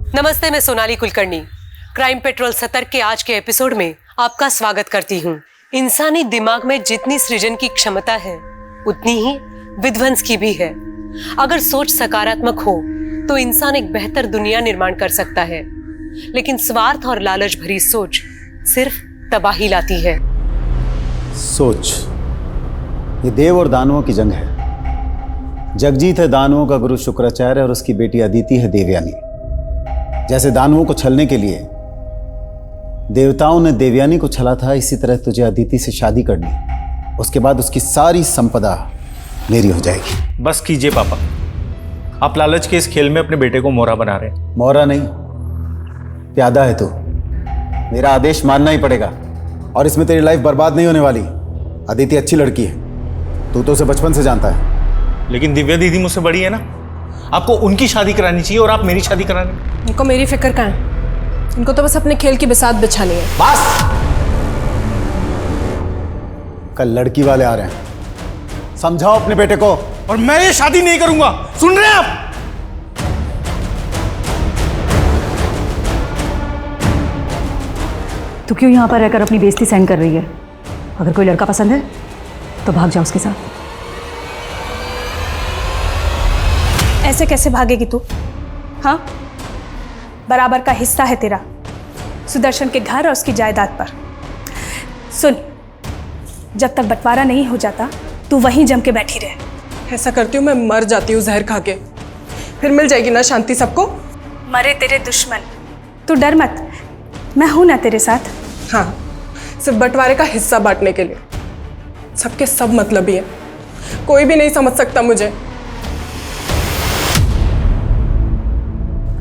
नमस्ते, मैं Sonali Kulkarni crime petrol सतर्क के आज के एपिसोड में आपका स्वागत करती हूँ। इंसानी दिमाग में जितनी सृजन की क्षमता है उतनी ही विध्वंस की भी है। अगर सोच सकारात्मक हो तो इंसान एक बेहतर दुनिया निर्माण कर सकता है, लेकिन स्वार्थ और लालच भरी सोच सिर्फ तबाही लाती है। सोच, ये देव और दानवों की जंग है। जगजीत है दानवों का गुरु शुक्राचार्य और उसकी बेटी अदिति है देवयानी। जैसे दानवों को छलने के लिए देवताओं ने देवयानी को छला था, इसी तरह तुझे अदिति से शादी करनी, उसके बाद उसकी सारी संपदा मेरी हो जाएगी। बस कीजिए पापा, आप लालच के इस खेल में अपने बेटे को मोहरा बना रहे हैं। मोहरा नहीं, प्यादा है तू। मेरा आदेश मानना ही पड़ेगा और इसमें तेरी लाइफ बर्बाद नहीं होने वाली। अदिति अच्छी लड़की है, तू तो उसे बचपन से जानता है। लेकिन दिव्या दीदी मुझसे बड़ी है ना, आपको उनकी शादी करानी चाहिए और आप मेरी शादी कराने। इनको मेरी फिक्र कहाँ है? इनको तो बस अपने खेल की बिसात बिछानी है। बस, कल लड़की वाले आ रहे हैं, समझाओ अपने बेटे को। और मैं ये शादी नहीं करूंगा, सुन रहे हैं आप? तू क्यों यहाँ पर रहकर अपनी बेइज्जती सहन कर रही है? अगर कोई लड़का पसंद है तो भाग जा उसके साथ। ऐसे कैसे भागेगी तू? हाँ, बराबर का हिस्सा है तेरा सुदर्शन के घर और उसकी जायदाद पर। सुन, जब तक बंटवारा नहीं हो जाता तू वहीं जम के बैठी रहे। ऐसा करती हूँ मैं मर जाती हूँ जहर खा के, फिर मिल जाएगी ना शांति सबको। मरे तेरे दुश्मन, तू डर मत, मैं हूं ना तेरे साथ। हाँ, सिर्फ बंटवारे का हिस्सा बांटने के लिए। सबके सब मतलबी है, कोई भी नहीं समझ सकता मुझे।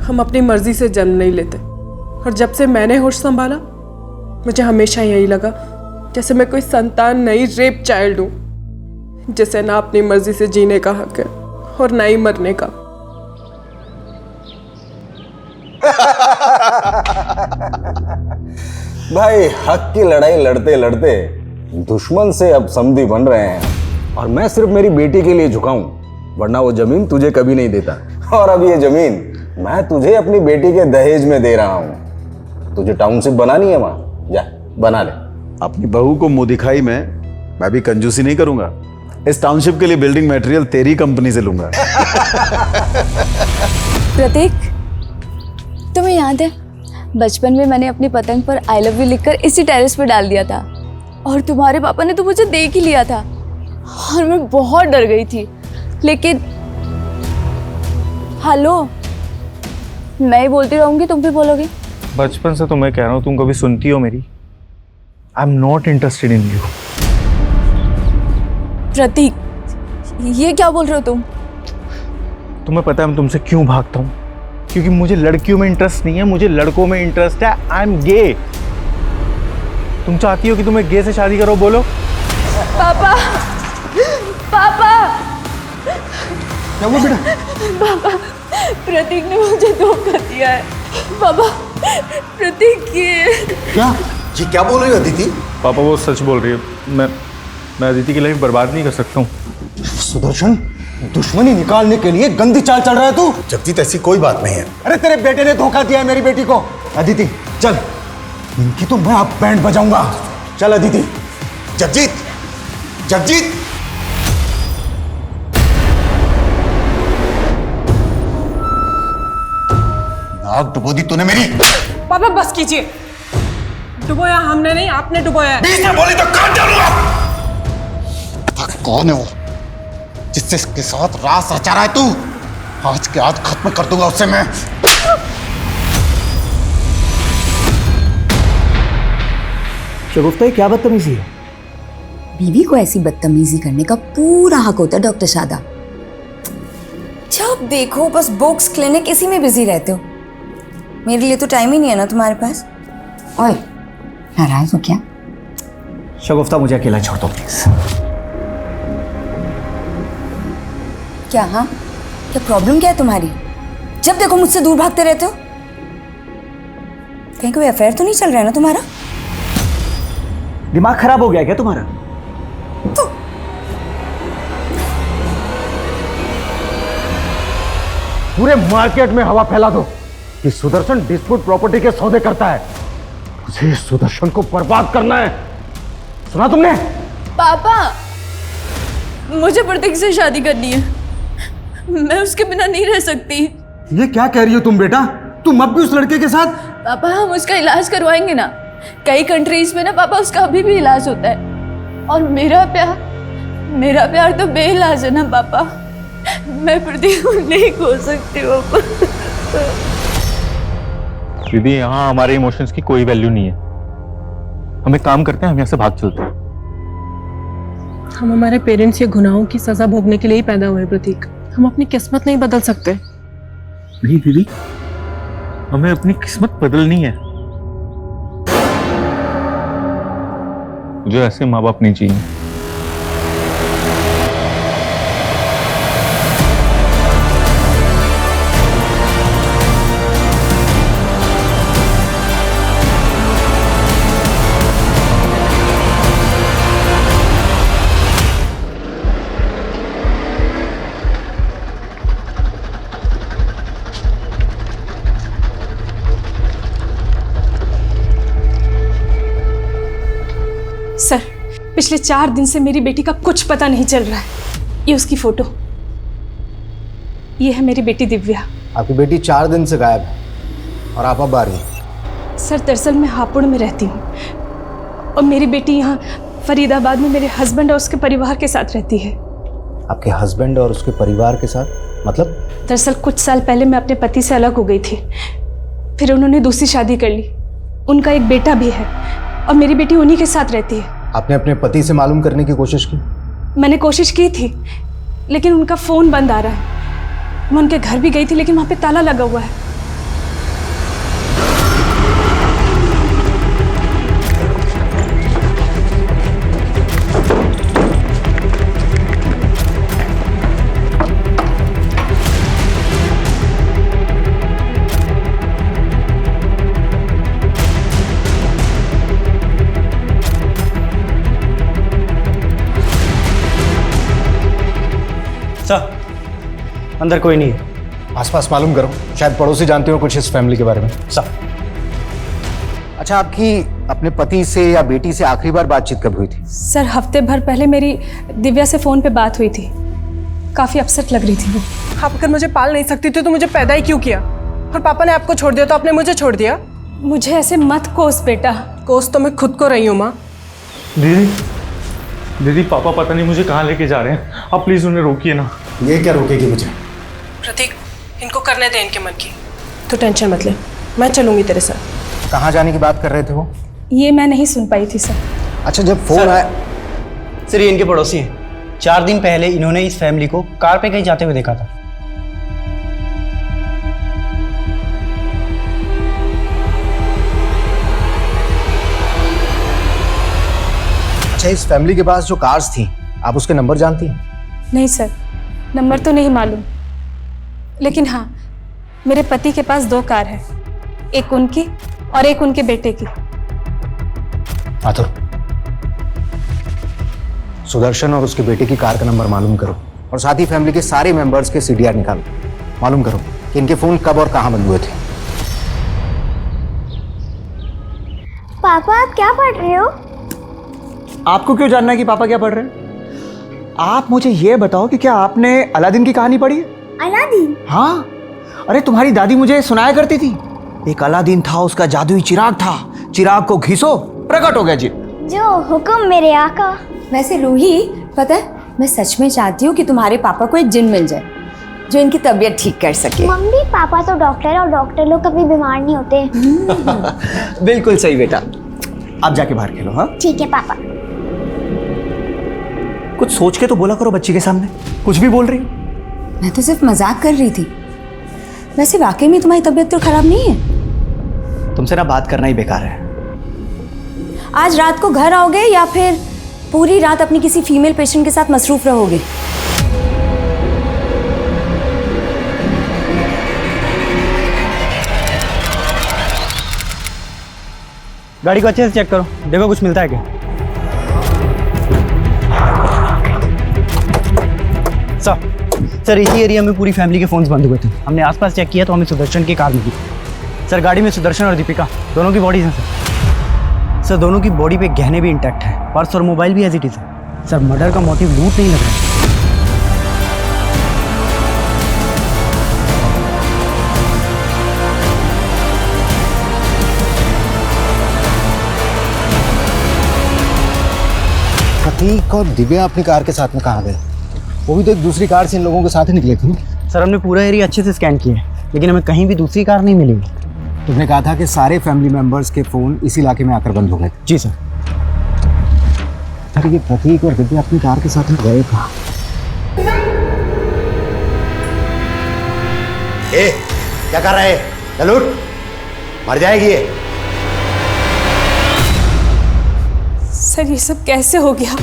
हम अपनी मर्जी से जन्म नहीं लेते, और जब से मैंने होश संभाला मुझे हमेशा यही लगा जैसे मैं कोई संतान नहीं, रेप चाइल्ड हूं, जिसे ना अपनी मर्जी से जीने का हक है और ना ही मरने का। भाई, हक की लड़ाई लड़ते लड़ते दुश्मन से अब समधी बन रहे हैं, और मैं सिर्फ मेरी बेटी के लिए झुका हूं, वरना वो जमीन तुझे कभी नहीं देता। और अब ये जमीन मैं तुझे अपनी बेटी के दहेज में दे रहा हूं। तुझे टाउनशिप बनानी है वहां, जा बना ले। अपनी बहू को मुंह दिखाई में मैं भी कंजूसी नहीं करूंगा। इस टाउनशिप के लिए बिल्डिंग मटेरियल तेरी कंपनी से लूंगा। प्रतीक, तुम्हें याद है बचपन में मैंने अपनी पतंग पर आई लव यू लिखकर इसी टेरेस पे डाल दिया था, और तुम्हारे पापा ने तो मुझे देख ही लिया था और मैं बहुत डर गई थी। लेकिन हेलो, मैं ही बोलती रहूंगी, तुम भी बोलोगे। बचपन से तो मैं कह रहा हूँ, तुम कभी सुनती हो मेरी? I am not interested in you. Prateek, ये क्या बोल रहे हो तुम? तुम्हें पता है मैं तुमसे क्यों भागता हूँ? क्योंकि मुझे लड़कियों में इंटरेस्ट नहीं है, मुझे लड़कों में इंटरेस्ट है। I am gay. तुम चाहती हो कि तुम्हें गे से शादी करो? बोलो। पापा, पापा, क्या हुआ बेटा? पापा, प्रतीक ने मुझे धोखा दिया है। पापा, प्रतीक ये क्या बोल रही हो अदिति? पापा वो सच बोल रही है। मैं अदिति की लाइफ बर्बाद नहीं कर सकता हूँ। सुदर्शन, दुश्मनी निकालने के लिए गंदी चाल चल रहा है तू। जगजीत, ऐसी कोई बात नहीं है। अरे तेरे बेटे ने धोखा दिया है मेरी बेटी को। अदिति चल, इनकी तो मैं अब बैंड बजाऊंगा। चल अदिति। जगजीत, जगजीत, नाक डुबो दी तूने मेरी। पापा बस कीजिए, डुबोया हमने नहीं, आपने डुबोया है। बीच में बोली तो काट डालूंगा। पता कौन है वो जिससे इसके साथ रास रचा रहा है तू? आज के आज खत्म कर दूंगा उससे मैं। शगुफ्ता, क्या बदतमीजी है? बीवी को ऐसी बदतमीजी करने का पूरा हक होता है डॉक्टर शादा। जब देखो बस बुक्स, क्लिनिक, इसी में बिजी रहते हो। मेरे लिए तो टाइम ही नहीं है ना तुम्हारे पास। ओए, नाराज हो क्या? शगुफ्ता, मुझे अकेला छोड़ दो प्लीज। क्या? हाँ, क्या प्रॉब्लम क्या है तुम्हारी? जब देखो मुझसे दूर भागते रहते हो। कहीं कोई अफेयर तो नहीं चल रहा है ना तुम्हारा? दिमाग खराब हो गया क्या तुम्हारा? तो पूरे मार्केट में हवा फैला दो। कि सुदर्शन डिस्प्यूट प्रॉपर्टी के सौदे करता है। मुझे सुदर्शन को बर्बाद करना है, सुना तुमने? पापा, मुझे प्रतीक से शादी करनी है। मैं उसके बिना नहीं रह सकती। ये क्या कह रही हो तुम बेटा? तुम अब भी उस लड़के के साथ? पापा, हम उसका इलाज करवाएंगे ना। कई कंट्रीज में ना पापा उसका अभी भी इलाज होता है। और मेरा प्यार तो बेइलाज है ना पापा। मैं प्रतीक को नहीं खो सकती पापा। दीदी, यहाँ हमारे इमोशंस की कोई वैल्यू नहीं है। हम एक काम करते हैं, हम यहाँ से भाग चलते हैं। हम हमारे पेरेंट्स के गुनाहों की सजा भोगने के लिए ही पैदा हुए प्रतीक। हम अपनी किस्मत नहीं बदल सकते। नहीं दीदी, हमें अपनी किस्मत बदलनी है। मुझे ऐसे माँ बाप नहीं चाहिए। सर, पिछले 4 दिन से मेरी बेटी का कुछ पता नहीं चल रहा है। ये उसकी फोटो, ये है मेरी बेटी दिव्या। आपकी बेटी 4 दिन से गायब है और आप अब आ रही हैं। सर, दरअसल मैं हापुड़ में रहती हूँ और मेरी बेटी यहाँ फरीदाबाद में मेरे हस्बैंड और उसके परिवार के साथ रहती है। आपके हस्बैंड और उसके परिवार के साथ मतलब? दरअसल कुछ साल पहले मैं अपने पति से अलग हो गई थी, फिर उन्होंने दूसरी शादी कर ली। उनका एक बेटा भी है और मेरी बेटी उन्हीं के साथ रहती है। आपने अपने पति से मालूम करने की कोशिश की? मैंने कोशिश की थी, लेकिन उनका फ़ोन बंद आ रहा है। मैं उनके घर भी गई थी, लेकिन वहाँ पे ताला लगा हुआ है। सर, अंदर कोई नहीं है। आसपास मालूम करो, शायद पड़ोसी जानते हो कुछ इस फैमिली के बारे में। सर, अच्छा, आपकी अपने पति से या बेटी से आखिरी बार बातचीत कब हुई थी? सर, हफ्ते भर पहले मेरी दिव्या से फ़ोन पे बात हुई थी। काफ़ी अपसेट लग रही थी वो। आप अगर मुझे पाल नहीं सकती थी तो मुझे पैदा ही क्यों किया? और पापा ने आपको छोड़ दिया तो आपने मुझे छोड़ दिया? मुझे ऐसे मत कोस बेटा। कोस तो मैं खुद को रही हूँ माँ। दीदी, पापा पता नहीं मुझे कहाँ लेके जा रहे हैं। आप प्लीज उन्हें रोकिए ना। ये क्या रोकेगी मुझे? प्रतीक, इनको करने दे इनके मन की। तो टेंशन मत ले, मैं चलूंगी तेरे साथ। कहाँ जाने की बात कर रहे थे वो? ये मैं नहीं सुन पाई थी सर। अच्छा, जब फोन आया। सर, ये इनके पड़ोसी हैं। 4 दिन पहले इन्होंने इस फैमिली को कार पे कहीं जाते हुए देखा था। अच्छा, इस फैमिली के पास जो कार्स थी, आप उसके नंबर जानती हैं? नहीं सर, नंबर तो नहीं मालूम, लेकिन हाँ, मेरे पति के पास 2 कार है, एक उनकी और एक उनके बेटे की। आतुर, सुदर्शन और उसके बेटे की कार का नंबर मालूम करो और साथ ही फैमिली के सारे मेंबर्स के CDR निकालो। मालूम करो कि इनके फोन कब और कहां बंद हुए थे। पापा, आप क्या पढ़ रहे हो? आपको क्यों जानना है कि पापा क्या पढ़ रहे हैं? आप मुझे ये बताओ कि क्या आपने अलादीन की कहानी पढ़ी है? अलादीन? हाँ, अरे तुम्हारी दादी मुझे सुनाया करती थी। एक अलादीन था, उसका जादुई चिराग था, चिराग को घिसो प्रकट हो गया जी। जो हुक्म मेरे आका। वैसे रूही, पता है, मैं सच में चाहती हूँ कि तुम्हारे पापा को एक जिन मिल जाए जो इनकी तबीयत ठीक कर सके। मम्मी, पापा तो डॉक्टर है और डॉक्टर लोग कभी बीमार नहीं होते। बिल्कुल सही बेटा, आप जाके बाहर खेलो। हाँ ठीक है पापा। कुछ सोच के तो बोला करो बच्ची के सामने, कुछ भी बोल रही। मैं तो सिर्फ मजाक कर रही थी। वैसे वाकई में तुम्हारी तबीयत तो खराब नहीं है? तुमसे ना बात करना ही बेकार है। आज रात को घर आओगे या फिर पूरी रात अपनी किसी फीमेल पेशेंट के साथ मसरूफ रहोगे? गाड़ी को अच्छे से चेक करो, देखो कुछ मिलता है क्या। सर, इसी एरिया में पूरी फैमिली के फोन्स बंद हुए थे। हमने आसपास चेक किया तो हमें सुदर्शन की कार मिली। सर गाड़ी में सुदर्शन और दीपिका दोनों की बॉडीज हैं सर दोनों की बॉडी पे गहने भी इंटैक्ट है, पर्स और मोबाइल भी एज इट इज है सर। मर्डर का मोटिव लूट नहीं लग रहा है। प्रतीक और दिव्या अपनी कार के साथ में कहाँ गए? वो भी तो एक दूसरी कार से इन लोगों के साथ ही निकले थे। सर हमने पूरा एरिया अच्छे से स्कैन किया है, लेकिन हमें कहीं भी दूसरी कार नहीं मिली। तुमने कहा था कि सारे फैमिली मेंबर्स के फोन इस इलाके में आकर बंद हो गए। जी सर। अरे ये प्रतीक और दिव्या अपनी कार के साथ में गए कहाँ? ए, क्या कर रहे हैं? चलूट, मर जाएगी ये। सर ये सब कैसे हो गया?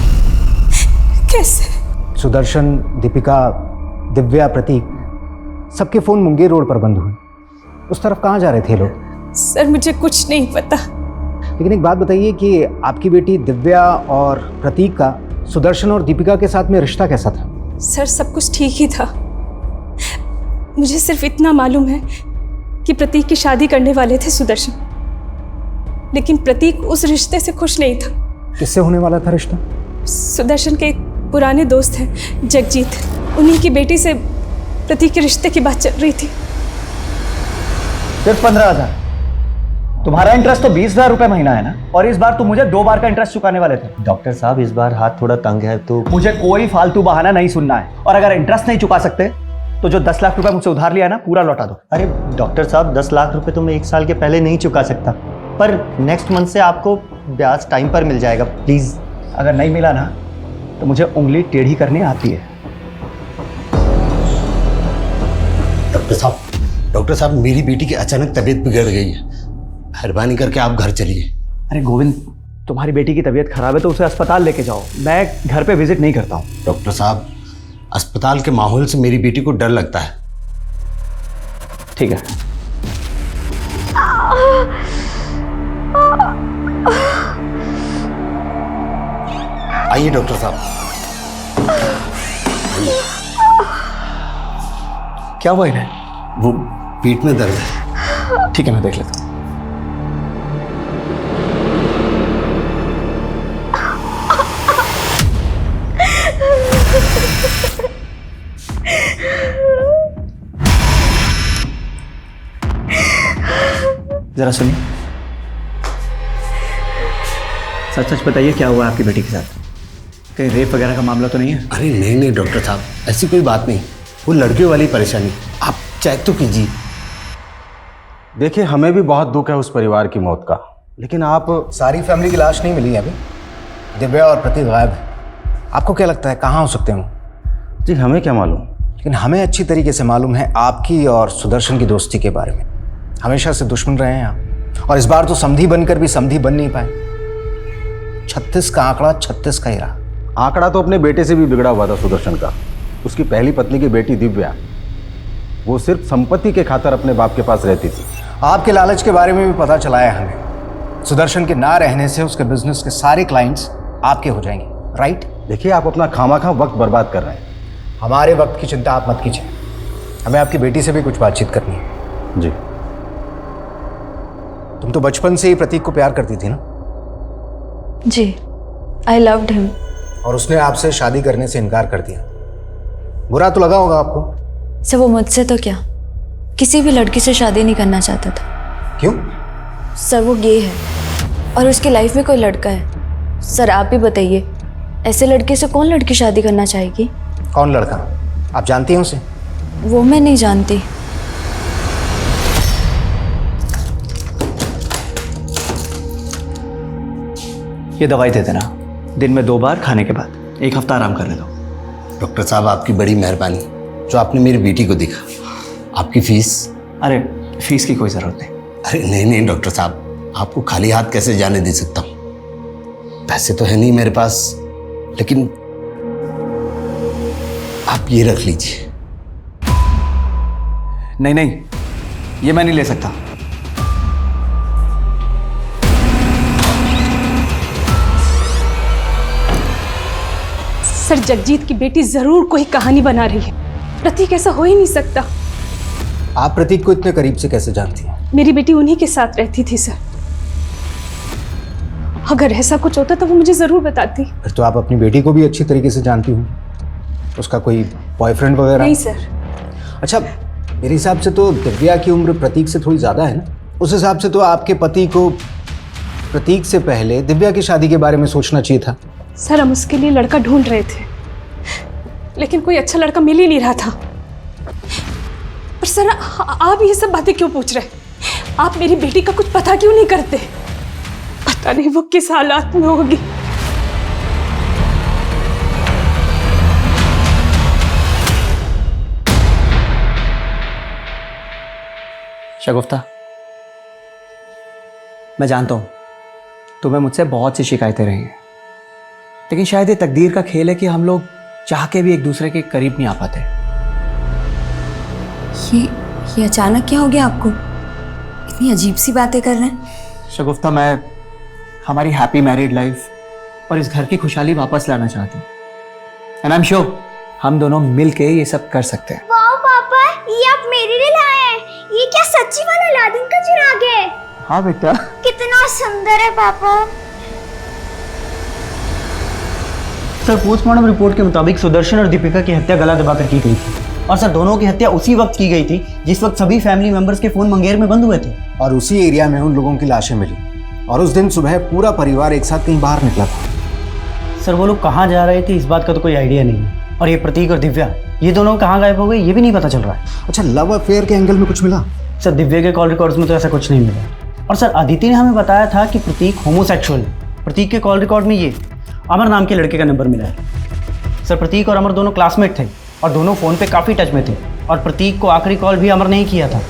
कैसे? सुदर्शन, दीपिका, दिव्या, प्रतीक सबके फोन मुंगेर रोड पर बंद हुए। उस तरफ कहाँ जा रहे थे लोग? सर मुझे कुछ नहीं पता। लेकिन एक बात बताइए कि आपकी बेटी दिव्या और प्रतीक का सुदर्शन और दीपिका के साथ में रिश्ता कैसा था? सर सब कुछ ठीक ही था। मुझे सिर्फ इतना मालूम है कि प्रतीक की शादी करने वाले थे सुदर्शन, लेकिन प्रतीक उस रिश्ते से खुश नहीं था। किससे होने वाला था रिश्ता? सुदर्शन के एक पुराने दोस्त हैं जगजीत, उन्हीं की बेटी से प्रतीक के रिश्ते की बात चल रही थी। सिर्फ 15,000? तुम्हारा इंटरेस्ट तो 20,000 रुपए महीना है ना, और इस बार तुम मुझे 2 बार का इंटरेस्ट चुकाने वाले थे। डॉक्टर साहब इस बार हाथ थोड़ा तंग है तो मुझे कोई फालतू बहाना नहीं सुनना है, और अगर इंटरेस्ट नहीं चुका सकते तो जो 10 लाख रुपए मुझसे उधार लिया है ना पूरा लौटा दो। अरे डॉक्टर साहब 10 लाख रुपए तो मैं 1 साल के पहले नहीं चुका सकता, पर नेक्स्ट मंथ से आपको ब्याज टाइम पर मिल जाएगा प्लीज। अगर नहीं मिला ना तो मुझे उंगली टेढ़ी करनी आती है। डॉक्टर साहब मेरी बेटी की अचानक तबीयत बिगड़ गई है, मेहरबानी करके आप घर चलिए। अरे गोविंद, तुम्हारी बेटी की तबीयत खराब है तो उसे अस्पताल लेके जाओ, मैं घर पे विजिट नहीं करता हूँ। डॉक्टर साहब अस्पताल के माहौल से मेरी बेटी को डर लगता है। ठीक है। आइए डॉक्टर साहब। क्या हुआ इन्हें? वो पेट में दर्द है। ठीक है मैं देख लेता हूँ। जरा सुनिए, सच सच बताइए क्या हुआ आपकी बेटी के साथ? कहीं रेप वगैरह का मामला तो नहीं है? अरे नहीं नहीं डॉक्टर साहब, ऐसी कोई बात नहीं, वो लड़कियों वाली परेशानी। आप चेक तो कीजिए। देखिए हमें भी बहुत दुख है उस परिवार की मौत का, लेकिन आप सारी फैमिली की लाश नहीं मिली है अभी। दिव्या और प्रतीक गायब है। आपको क्या लगता है कहाँ हो सकते हो? जी हमें क्या मालूम, लेकिन हमें अच्छी तरीके से मालूम है आपकी और सुदर्शन की दोस्ती के बारे में। हमेशा से दुश्मन रहे हैं आप, और इस बार तो समधी बनकर भी समधी बन नहीं पाए। 36 का आंकड़ा 36 का ही रहा। आंकड़ा तो अपने बेटे से भी बिगड़ा हुआ था सुदर्शन का। उसकी पहली पत्नी की बेटी दिव्या, वो सिर्फ संपत्ति के खातिर अपने बाप के पास रहती थी। आपके लालच के बारे में भी पता चला है हमें। सुदर्शन के ना रहने से उसके बिजनेस के सारे क्लाइंट्स आपके हो जाएंगे, राइट? देखिए आप अपना खामाखा वक्त बर्बाद कर रहे हैं। हमारे वक्त की चिंता आप मत कीजिए, हमें आपकी बेटी से भी कुछ बातचीत करनी है। जी। तुम तो बचपन से ही प्रतीक को प्यार करती थी ना? जी, आई लव्ड हिम। और उसने आपसे शादी करने से इनकार कर दिया। बुरा तो लगा होगा आपको? सर वो मुझसे तो क्या, किसी भी लड़की से शादी नहीं करना चाहता था। क्यों? सर वो गे है और उसकी लाइफ में कोई लड़का है। सर आप भी बताइए, ऐसे लड़के से कौन लड़की शादी करना चाहेगी? कौन लड़का? आप जानती हैं उसे? वो मैं नहीं जानती। ये दवाई दे देना, दिन में 2 बार खाने के बाद, 1 हफ्ता आराम करने दो। डॉक्टर साहब आपकी बड़ी मेहरबानी जो आपने मेरी बेटी को देखा। आपकी फीस? अरे फीस की कोई ज़रूरत नहीं। अरे नहीं नहीं डॉक्टर साहब, आपको खाली हाथ कैसे जाने दे सकता हूँ। पैसे तो है नहीं मेरे पास, लेकिन आप ये रख लीजिए। नहीं नहीं, ये मैं नहीं ले सकता। सर जगजीत की बेटी जरूर कोई कहानी बना रही है। प्रतीक ऐसा हो ही नहीं सकता। आप प्रतीक को इतने करीब से कैसे जानती हैं? मेरी बेटी उन्हीं के साथ रहती थी सर। अगर ऐसा कुछ होता तो वो मुझे जरूर बताती। फिर तो आप अपनी बेटी को भी अच्छी तरीके से जानती हूँ। उसका कोई बॉयफ्रेंड वगैरह? नहीं सर। अच्छा, मेरे हिसाब से तो दिव्या की उम्र प्रतीक से थोड़ी ज़्यादा है ना। उस हिसाब से तो आपके पति को प्रतीक से पहले दिव्या की शादी के बारे में सोचना चाहिए था। सर हम उसके लिए लड़का ढूंढ रहे थे, लेकिन कोई अच्छा लड़का मिल ही नहीं रहा था। पर सर आप ये सब बातें क्यों पूछ रहे? आप मेरी बेटी का कुछ पता क्यों नहीं करते? पता नहीं वो किस हालात में होगी। शगुफ्ता, मैं जानता हूँ तुम्हें मुझसे बहुत सी शिकायतें रही हैं, लेकिन शायद ये तकदीर का खेल है कि हम लोग चाह के भी एक दूसरे के करीब नहीं आ पाते। ये अचानक क्या हो गया आपको? इतनी अजीब सी बातें कर रहे हैं। शगुफ्ता, मैं हमारी हैप्पी मैरिड लाइफ और इस घर की खुशहाली वापस लाना चाहता हूँ। एंड आई एम श्योर हम दोनों मिल के ये सब कर सकते हैं। वाह पापा, ये आप मेरे लिए लाए हैं। ये क्या सच्ची वाला अलादीन का चिराग है? हाँ बेटा। कितना सुंदर है पापा। सर, पोस्टमार्टम रिपोर्ट के मुताबिक सुदर्शन और दीपिका की हत्या गला दबाकर की गई थी, और सर दोनों की हत्या उसी वक्त की गई थी जिस वक्त सभी फैमिली मेंबर्स के फोन मंगेर में बंद हुए थे। और उसी एरिया में उन लोगों की लाशें मिली, और उस दिन सुबह पूरा परिवार एक साथ कहीं बाहर निकला था। सर वो लोग कहाँ जा रहे थे इस बात का तो कोई आइडिया नहीं है, और ये प्रतीक और दिव्या ये दोनों कहाँ गायब हो गए ये भी नहीं पता चल रहा है। अच्छा, लव अफेयर के एंगल में कुछ मिला? सर दिव्या के कॉल रिकॉर्ड्स में तो ऐसा कुछ नहीं मिला, और सर अदिति ने हमें बताया था कि प्रतीक होमोसेक्सुअल है। प्रतीक के कॉल रिकॉर्ड में ये अमर नाम के लड़के का नंबर मिला है। सर प्रतीक और अमर दोनों क्लासमेट थे और दोनों फ़ोन पे काफ़ी टच में थे, और प्रतीक को आखिरी कॉल भी अमर ने ही किया था।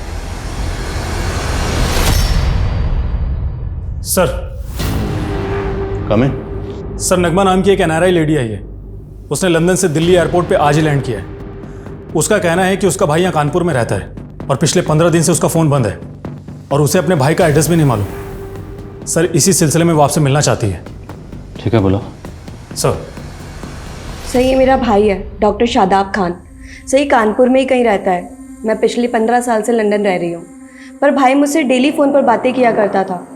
सर कम सर, नगमा नाम की एक NRI लेडी आई है। उसने लंदन से दिल्ली एयरपोर्ट पे आज ही लैंड किया है। उसका कहना है कि उसका भाई यहाँ कानपुर में रहता है और पिछले 15 दिन से उसका फ़ोन बंद है, और उसे अपने भाई का एड्रेस भी नहीं मालूम। सर इसी सिलसिले में वो आपसे मिलना चाहती है। ठीक है, बोलो। सर ये मेरा भाई है, डॉक्टर शादाब खान। सही कानपुर में ही कहीं रहता है। मैं पिछले 15 साल से लंदन रह रही हूँ, पर भाई मुझसे डेली फ़ोन पर बातें किया करता था।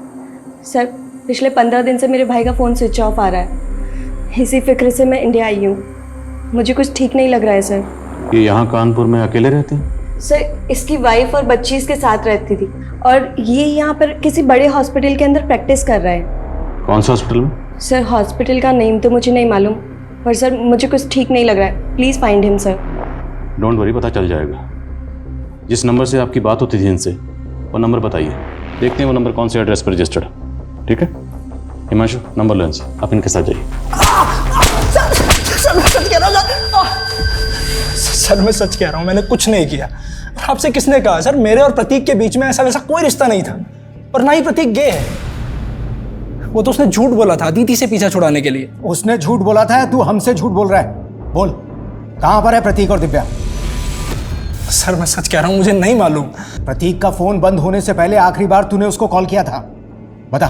सर पिछले 15 दिन से मेरे भाई का फ़ोन स्विच ऑफ आ रहा है। इसी फिक्र से मैं इंडिया आई हूँ। मुझे कुछ ठीक नहीं लग रहा है सर। ये यहाँ कानपुर में अकेले रहते हैं? सर इसकी वाइफ और बच्ची इसके साथ रहती थी, और ये यहाँ पर किसी बड़े हॉस्पिटल के अंदर प्रैक्टिस कर रहा है। कौन सा हॉस्पिटल में? सर हॉस्पिटल का नेम तो मुझे नहीं मालूम, पर सर मुझे कुछ ठीक नहीं लग रहा है। Please find him sir. Don't worry, पता चल जाएगा। जिस नंबर से आपकी बात होती थी इनसे, वो नंबर बताइए, देखते हैं वो नंबर कौन से एड्रेस पर रजिस्टर्ड है। ठीक है हिमांशु, नंबर लो इनसे, आप इनके साथ जाइए। सर मैं सच कह रहा हूँ, मैंने कुछ नहीं किया। और आपसे किसने कहा? सर मेरे और प्रतीक के बीच में ऐसा वैसा कोई रिश्ता नहीं था, और ना ही प्रतीक गे है। वो तो उसने झूठ बोला था अदिति से पीछा छुड़ाने के लिए। उसने झूठ बोला था या तू हमसे झूठ बोल रहा है? बोल, कहां पर है प्रतीक और दिव्या? सर मैं सच कह रहा हूं, मुझे नहीं मालूम। प्रतीक का फोन बंद होने से पहले आखिरी बार तूने उसको कॉल किया था। बता,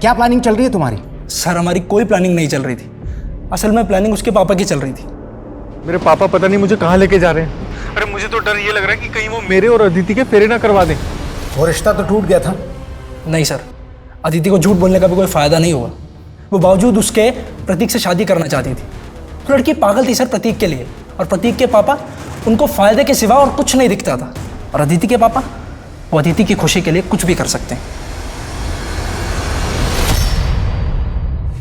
क्या प्लानिंग चल रही है तुम्हारी? सर हमारी कोई प्लानिंग नहीं चल रही थी। असल में प्लानिंग उसके पापा की चल रही थी। मेरे पापा पता नहीं मुझे कहाँ लेके जा रहे हैं। अरे मुझे तो डर ये लग रहा है कि कहीं वो मेरे और अदिति के फेरे ना करवा दें। वो रिश्ता तो टूट गया था। नहीं सर, अदिति को झूठ बोलने का भी कोई फायदा नहीं हुआ। वो बावजूद उसके प्रतीक से शादी करना चाहती थी। तो लड़की पागल थी सर प्रतीक के लिए, और प्रतीक के पापा उनको फायदे के सिवा और कुछ नहीं दिखता था। और अदिति के पापा, वो अदिति की खुशी के लिए कुछ भी कर सकते हैं।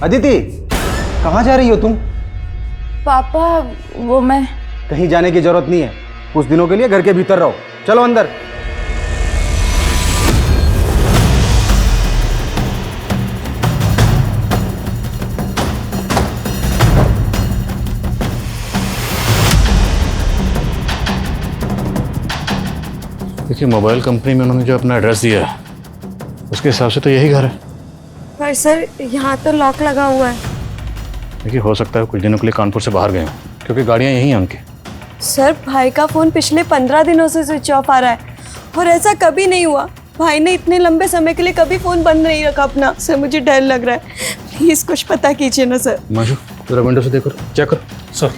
अदिति, कहाँ जा रही हो तुम? पापा वो मैं कहीं जाने की जरूरत नहीं है। कुछ दिनों के लिए घर के भीतर रहो। चलो अंदर। देखिए, मोबाइल कंपनी में उन्होंने जो अपना एड्रेस दिया है उसके हिसाब से तो यही घर है। पर सर यहाँ तो लॉक लगा हुआ है। देखिए, हो सकता है कुछ दिनों के लिए कानपुर से बाहर गए हों, क्योंकि गाड़ियाँ यहीं हैं उनकी। सर भाई का फ़ोन पिछले 15 दिनों से स्विच ऑफ आ रहा है, और ऐसा कभी नहीं हुआ। भाई ने इतने लंबे समय के लिए कभी फ़ोन बंद नहीं रखा अपना। सर मुझे डर लग रहा है, प्लीज़ कुछ पता कीजिए ना सर। हिमांशु, जरा विंडो से देखो, चेक करो। सर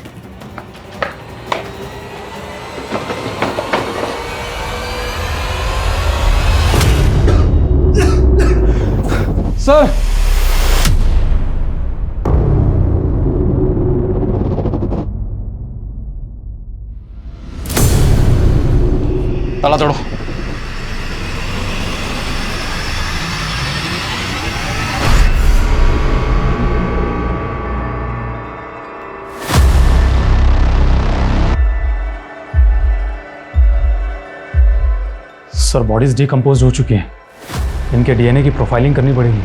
सर ताला तोड़ो। सर बॉडीज डिकम्पोज हो चुकी हैं, इनके डीएनए की प्रोफाइलिंग करनी पड़ेगी।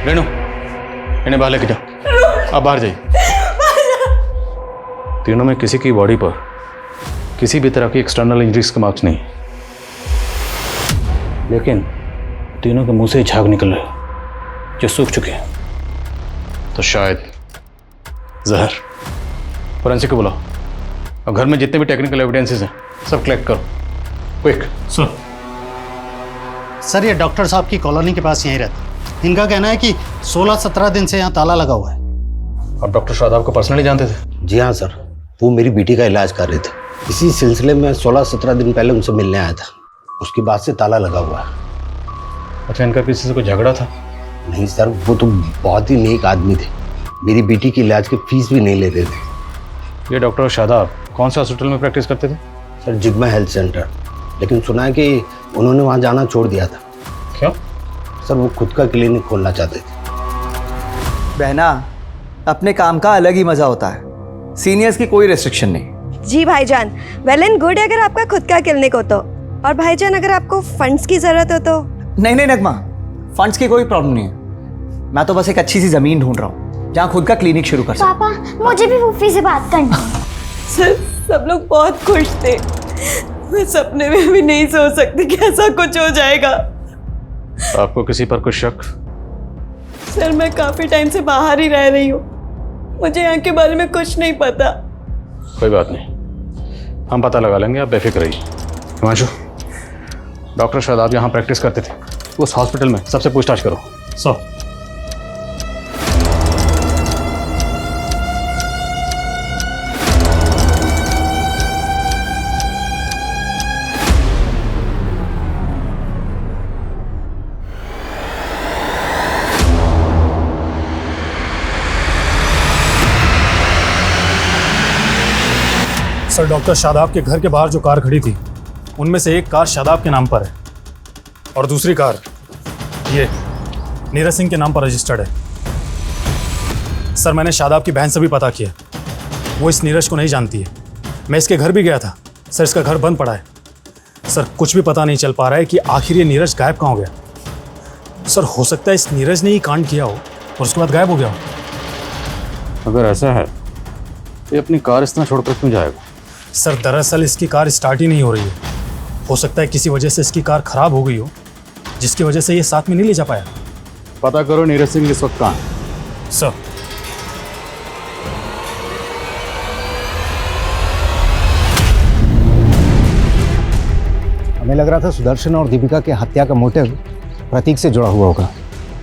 रेणु, इन्हें बाहर लेके जाओ। आप बाहर जाइए। तीनों में किसी की बॉडी पर किसी भी तरह की एक्सटर्नल इंजरीज के मार्क्स नहीं, लेकिन तीनों के मुंह से झाग निकल रहे जो सूख चुके हैं। तो शायद जहर। फोरेंसिक को बुलाओ और घर में जितने भी टेक्निकल एविडेंसेस हैं सब कलेक्ट करो, क्विक। सर ये डॉक्टर साहब की कॉलोनी के पास यहीं रहते। इनका कहना है कि 16-17 दिन से यहाँ ताला लगा हुआ है। आप डॉक्टर शादाब को पर्सनली जानते थे? जी हाँ सर, वो मेरी बेटी का इलाज कर रहे थे। इसी सिलसिले में 16-17 दिन पहले उनसे मिलने आया था। उसके बाद से ताला लगा हुआ है। अच्छा, इनका किसी से कोई झगड़ा था? नहीं सर, वो तो बहुत ही नेक आदमी थे। मेरी बेटी की इलाज की फीस भी नहीं लेते थे। ये डॉक्टर शादाब कौन से हॉस्पिटल में प्रैक्टिस करते थे? सर जिग्मा हेल्थ सेंटर, लेकिन सुना है कि उन्होंने वहाँ जाना छोड़ दिया था। क्यों? सर वो खुद का क्लिनिक खोलना चाहते थे। बहना, अपने काम का अलग ही मजा होता है। सीनियर्स की कोई रेस्ट्रिक्शन नहीं। जी भाईजान, वेल एंड गुड अगर आपका खुद का क्लिनिक हो तो। और भाईजान अगर आपको फंड्स की जरूरत हो तो। नहीं नहीं नगमा, फंड्स की कोई प्रॉब्लम नहीं है। मैं तो बस एक अच्छी सी जमीन ढूंढ रहा हूँ जहाँ खुद का क्लिनिक शुरू कर सकूं। पापा मुझे भी फूफी से बात करनी है। सर सब लोग बहुत खुश थे। मैं सपने में भी नहीं सोच सकती कि ऐसा कुछ हो जाएगा। आपको किसी पर कुछ शक? सर मैं काफी टाइम से बाहर ही रह रही हूँ, मुझे यहाँ के बारे में कुछ नहीं पता। कोई बात नहीं, हम पता लगा लेंगे, आप बेफिक्र रहिए। हिमांशु, डॉक्टर शादाब यहाँ प्रैक्टिस करते थे, उस हॉस्पिटल में सबसे पूछताछ करो। सर डॉक्टर शादाब के घर के बाहर जो कार खड़ी थी उनमें से एक कार शादाब के नाम पर है और दूसरी कार ये नीरज सिंह के नाम पर रजिस्टर्ड है। सर मैंने शादाब की बहन से भी पता किया, वो इस नीरज को नहीं जानती है। मैं इसके घर भी गया था सर, इसका घर बंद पड़ा है। सर कुछ भी पता नहीं चल पा रहा है कि आखिर ये नीरज गायब कहाँ हो गया। सर हो सकता है इस नीरज ने ही कांड किया हो और उसके बाद गायब हो गया हो। अगर ऐसा है तो ये अपनी कार इस तरह छोड़कर क्यों जाएगा? सर दरअसल इसकी कार स्टार्ट ही नहीं हो रही है। हो सकता है किसी वजह से इसकी कार खराब हो गई हो, जिसकी वजह से ये साथ में नहीं ले जा पाया। पता करो नीरज सिंह इस वक्त कहाँ है। सर हमें लग रहा था सुदर्शन और दीपिका के हत्या का मोटिव प्रतीक से जुड़ा हुआ होगा,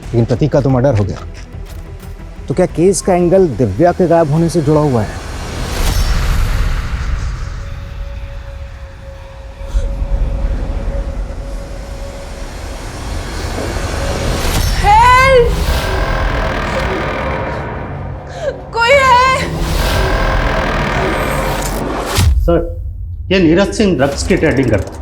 लेकिन प्रतीक का तो मर्डर हो गया। तो क्या केस का एंगल दिव्या के गायब होने से जुड़ा हुआ है? सर ये नीरज सिंह ड्रग्स की ट्रेडिंग करता है।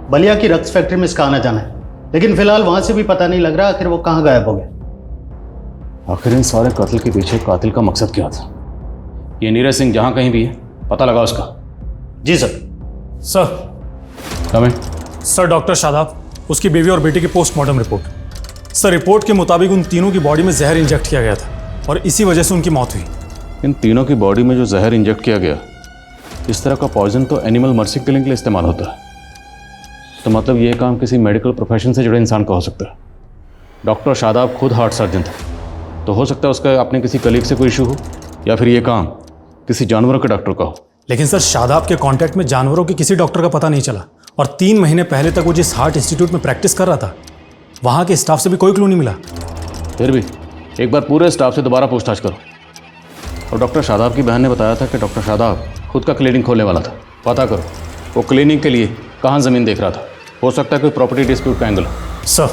बलिया की ड्रग्स फैक्ट्री में इसका आना जाना है, लेकिन फिलहाल वहां से भी पता नहीं लग रहा आखिर वो कहाँ गायब हो गया। आखिर इन सारे कत्ल के पीछे कातिल का मकसद क्या था? ये नीरज सिंह जहां कहीं भी है पता लगा उसका। जी sir. Sir sir doctor Shadab, उसकी बीवी और बेटी की पोस्टमार्टम रिपोर्ट। सर रिपोर्ट के मुताबिक उन तीनों की बॉडी में जहर इंजेक्ट किया गया था और इसी वजह से उनकी मौत हुई। इन तीनों की बॉडी में जो जहर इंजेक्ट किया गया, इस तरह का पॉइजन तो एनिमल मर्सी किलिंग के लिए इस्तेमाल होता है। तो मतलब ये काम किसी मेडिकल प्रोफेशन से जुड़े इंसान का हो सकता है। डॉक्टर शादाब खुद हार्ट सर्जन था, तो हो सकता है उसका अपने किसी कलीग से कोई इशू हो, या फिर ये काम किसी जानवरों के डॉक्टर का हो। लेकिन सर शादाब के कांटेक्ट में जानवरों के किसी डॉक्टर का पता नहीं चला और 3 महीने पहले तक वो जिस हार्ट इंस्टीट्यूट में प्रैक्टिस कर रहा था वहाँ के स्टाफ से भी कोई क्लू नहीं मिला। फिर भी एक बार पूरे स्टाफ से दोबारा पूछताछ करो। और डॉक्टर शादाब की बहन ने बताया था कि डॉक्टर शादाब खुद का क्लिनिक खोलने वाला था। पता करो वो क्लिनिक के लिए कहाँ ज़मीन देख रहा था। हो सकता है कोई प्रॉपर्टी डिस्प्यूट का एंगल हो। सर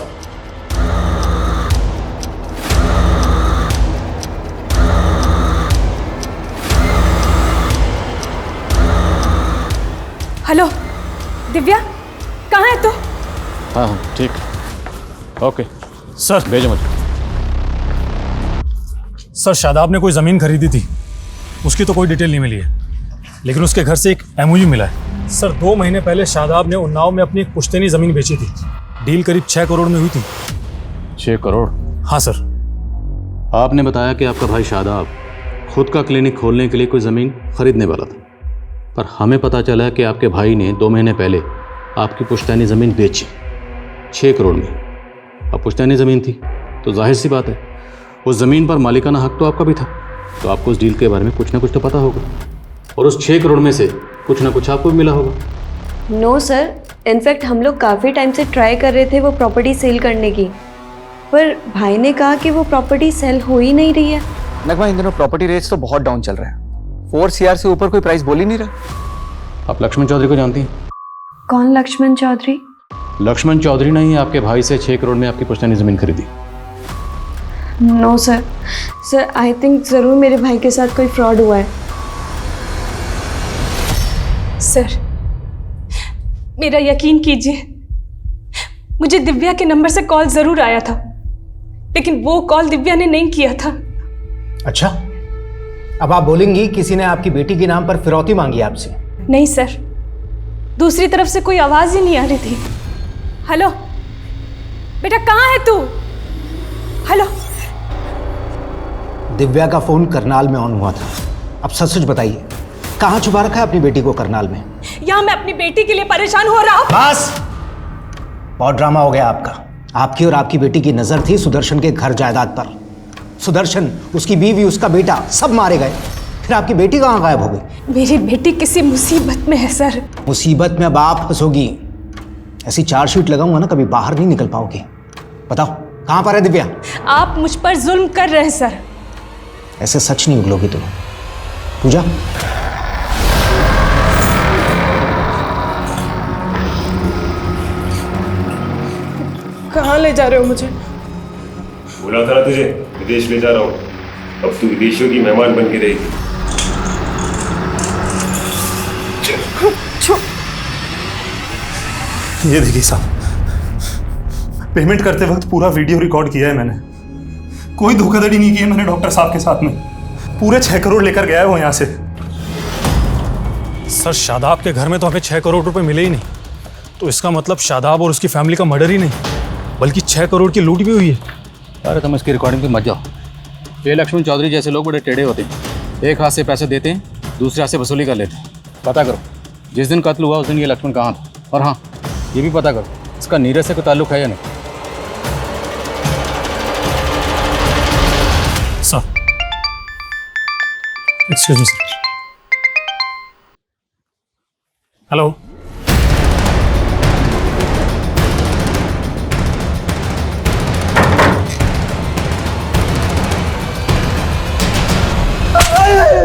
हेलो दिव्या, कहाँ है तू? हाँ हाँ ठीक, ओके सर भेजो मुझे। सर शादाब ने कोई ज़मीन खरीदी थी, उसकी तो कोई डिटेल नहीं मिली है, लेकिन उसके घर से एक एमओयू मिला है। सर 2 महीने पहले शादाब ने उन्नाव में अपनी एक पुश्तैनी ज़मीन बेची थी। डील करीब 6 करोड़ में हुई थी। 6 करोड़? हाँ सर। आपने बताया कि आपका भाई शादाब खुद का क्लिनिक खोलने के लिए कोई ज़मीन खरीदने वाला था, पर हमें पता चला कि आपके भाई ने 2 महीने पहले आपकी पुश्तैनी ज़मीन बेची 6 करोड़ में। अब पुश्तैनी ज़मीन थी तो जाहिर सी बात है उस ज़मीन पर मालिकाना हक तो आपका भी था, तो आपको उस डील के बारे में कुछ ना कुछ तो पता होगा, और उस 6 करोड़ में से कुछ ना कुछ आपको भी मिला होगा। नो सर, इनफैक्ट हम लोग काफ़ी टाइम से ट्राई कर रहे थे वो प्रॉपर्टी सेल करने की, पर भाई ने कहा कि वो प्रॉपर्टी सेल हो ही नहीं रही है। नगमा, इन दिनों प्रॉपर्टी रेट्स तो बहुत डाउन चल रहे हैं। 4 CR से ऊपर कोई प्राइस बोल ही नहीं रहा। आप लक्ष्मण चौधरी को जानती हैं? कौन लक्ष्मण चौधरी? लक्ष्मण चौधरी ने ही आपके भाई से 6 करोड़ में आपकी पुश्तैनी ज़मीन खरीदी। No sir, sir I think ज़रूर मेरे भाई के साथ कोई फ्रॉड हुआ है। सर मेरा यकीन कीजिए, मुझे दिव्या के नंबर से कॉल ज़रूर आया था, लेकिन वो कॉल दिव्या ने नहीं किया था। अच्छा, अब आप बोलेंगी किसी ने आपकी बेटी के नाम पर फिरौती मांगी आपसे? नहीं सर, दूसरी तरफ से कोई आवाज़ ही नहीं आ रही थी। हेलो बेटा, कहाँ है तू? हेलो। दिव्या का फोन करनाल में ऑन हुआ था। अब सच सच बताइए, कहाँ छुपा रखा है अपनी बेटी को करनाल में? यहाँ मैं अपनी बेटी के लिए परेशान हो रहा हूँ। बस, बहुत ड्रामा हो गया आपका। आपकी और आपकी बेटी की नजर थी सुदर्शन के घर जायदाद पर। सुदर्शन, उसकी बीवी, उसका बेटा सब मारे गए, फिर आपकी बेटी कहाँ गायब हो गई? मेरी बेटी किसी मुसीबत में है सर। मुसीबत में अब आप फंसोगी। ऐसी चार्जशीट लगाऊंगा ना, कभी बाहर नहीं निकल पाओगी। बताओ कहाँ पर है दिव्या? आप मुझ पर जुल्म कर रहे हैं सर। ऐसे सच नहीं उगलोगी तुम। पूजा, कहाँ ले जा रहे हो मुझे? बोला था ना तुझे, विदेश ले जा रहा हूँ। अब तू विदेशियों की मेहमान बन के रहेगी। ये देखिए साहब, पेमेंट करते वक्त पूरा वीडियो रिकॉर्ड किया है मैंने। कोई धोखाधड़ी नहीं की है मैंने डॉक्टर साहब के साथ में। पूरे 6 करोड़ लेकर गया है वो यहाँ से। सर शादाब के घर में तो हमें 6 करोड़ रुपए मिले ही नहीं, तो इसका मतलब शादाब और उसकी फैमिली का मर्डर ही नहीं, बल्कि 6 करोड़ की लूट भी हुई है। अरे तुम इसकी रिकॉर्डिंग पे मत जाओ। ये लक्ष्मण चौधरी जैसे लोग बड़े टेढ़े होते हैं। एक हाथ से पैसे देते हैं, दूसरे हाथ से वसूली कर लेते हैं। पता करो जिस दिन कत्ल हुआ उस दिन ये लक्ष्मण कहाँ था, और हाँ ये भी पता करो इसका नीरज से कोई ताल्लुक है या नहीं। Sir excuse me sir. Hello,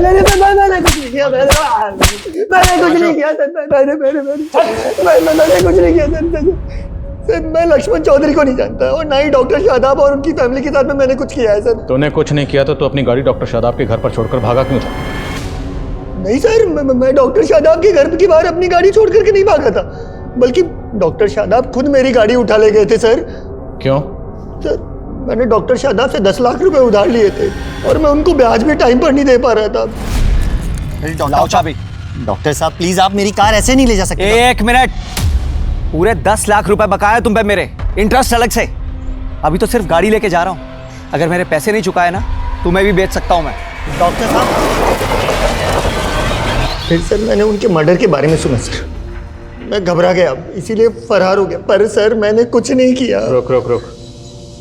मैंने कुछ नहीं किया, मैंने कुछ नहीं किया सर। मैंने कुछ नहीं किया सर। मैं लक्ष्मण चौधरी को नहीं जानता, और ना ही डॉक्टर शादाब और उनकी फैमिली के साथ में मैंने कुछ किया है सर। तूने कुछ नहीं किया तो तू अपनी गाड़ी डॉक्टर शादाब के घर पर छोड़कर भागा क्यों था? नहीं सर, मैं डॉक्टर शादाब के घर के बाहर अपनी गाड़ी छोड़ करके नहीं भागा था, बल्कि डॉक्टर शादाब खुद मेरी गाड़ी उठा ले गए थे सर। क्यों? सर मैंने डॉक्टर शादाब से 10 लाख रुपए उधार लिए थे, और मैं उनको ब्याज भी टाइम पर नहीं दे पा रहा था। डॉक्टर साहब प्लीज, आप मेरी कार ऐसे नहीं ले जा सकते। 1 मिनट, पूरे 10 लाख रुपए बकाया तुम पे मेरे, इंटरेस्ट अलग से। अभी तो सिर्फ गाड़ी लेके जा रहा हूँ, अगर मेरे पैसे नहीं चुकाए ना तो मैं भी बेच सकता हूँ मैं। डॉक्टर साहब, फिर सर मैंने उनके मर्डर के बारे में सुना सर, मैं घबरा गया, इसीलिए फरार हो गया। पर सर मैंने कुछ नहीं किया। रुक रुक रुक,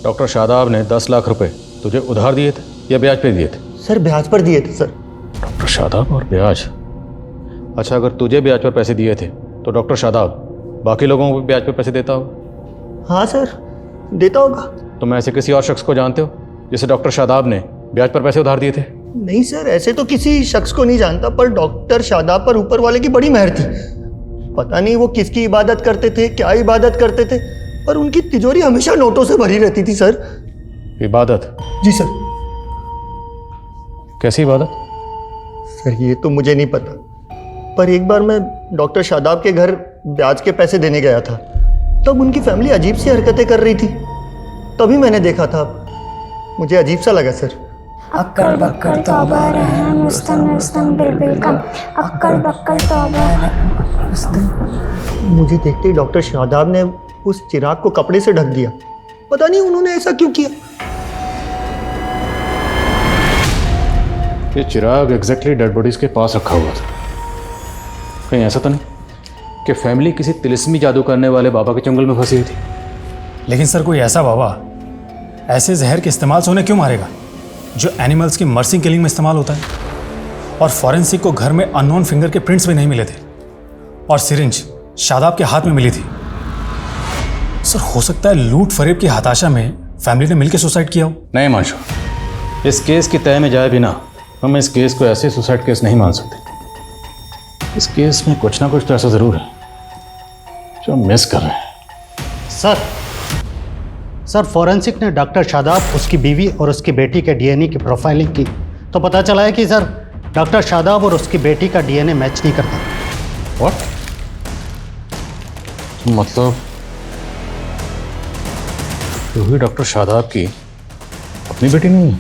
डॉक्टर शादाब ने 10 लाख रुपए तुझे उधार दिए थे या ब्याज पे दिए थे? सर ब्याज पर दिए थे सर। डॉक्टर शादाब और ब्याज? अच्छा, अगर तुझे ब्याज पर पैसे दिए थे तो डॉक्टर शादाब बाकी लोगों को भी ब्याज पर पैसे देता होगा? हाँ सर, देता होगा। तुम ऐसे किसी और शख्स को जानते हो जिसे डॉक्टर शादाब ने ब्याज पर पैसे उधार दिए थे? नहीं सर, ऐसे तो किसी शख्स को नहीं जानता, पर डॉक्टर शादाब पर ऊपर वाले की बड़ी मेहर थी। पता नहीं वो किसकी इबादत करते थे, क्या इबादत करते थे, पर उनकी तिजोरी हमेशा नोटों से भरी रहती थी सर। इबादत? जी सर। कैसी इबादत? सर ये तो मुझे नहीं पता, पर एक बार मैं डॉक्टर शादाब के घर ब्याज के पैसे देने गया था, तब उनकी फैमिली अजीब सी हरकतें कर रही थी, तभी मैंने देखा था। मुझे अजीब सा लगा सर। अक्कड़ बक्कड़ तौबा रहम रुस्तम रुस्तम बिल्बिल कम अक्कड़ बक्कड़ तौबा। मुझे देखते ही डॉक्टर शादाब ने उस चिराग को कपड़े से ढक दिया। पता नहीं उन्होंने ऐसा क्यों किया। ये चिराग एग्जैक्टली डेड बॉडीज के पास रखा हुआ था। कहीं ऐसा तो नहीं कि फैमिली किसी तिलिस्मी जादू करने वाले बाबा के चंगुल में फंसी हुई थी? लेकिन सर कोई ऐसा बाबा ऐसे जहर के इस्तेमाल से उन्हें क्यों मारेगा जो एनिमल्स की मर्सिंग किलिंग में इस्तेमाल होता है? और फॉरेंसिक को घर में अननोन फिंगर के प्रिंट्स भी नहीं मिले थे, और सिरिंज शादाब के हाथ में मिली थी। सर हो सकता है लूट फरेब की हताशा में फैमिली ने मिलकर सुसाइड किया हो। नहीं मानशो, इस केस की तय में जाए बिना हम इस केस को ऐसे सुसाइड केस नहीं मान सकते। इस केस में कुछ ना कुछ तो ऐसा जरूर है जो हम मिस कर रहे हैं। सर फॉरेंसिक ने डॉक्टर शादाब, उसकी बीवी और उसकी बेटी के डीएनए की प्रोफाइलिंग की तो पता चला है कि सर डॉक्टर शादाब और उसकी बेटी का डीएनए मैच नहीं करता। व्हाट? मतलब रूही डॉक्टर शादाब की अपनी बेटी नहीं है?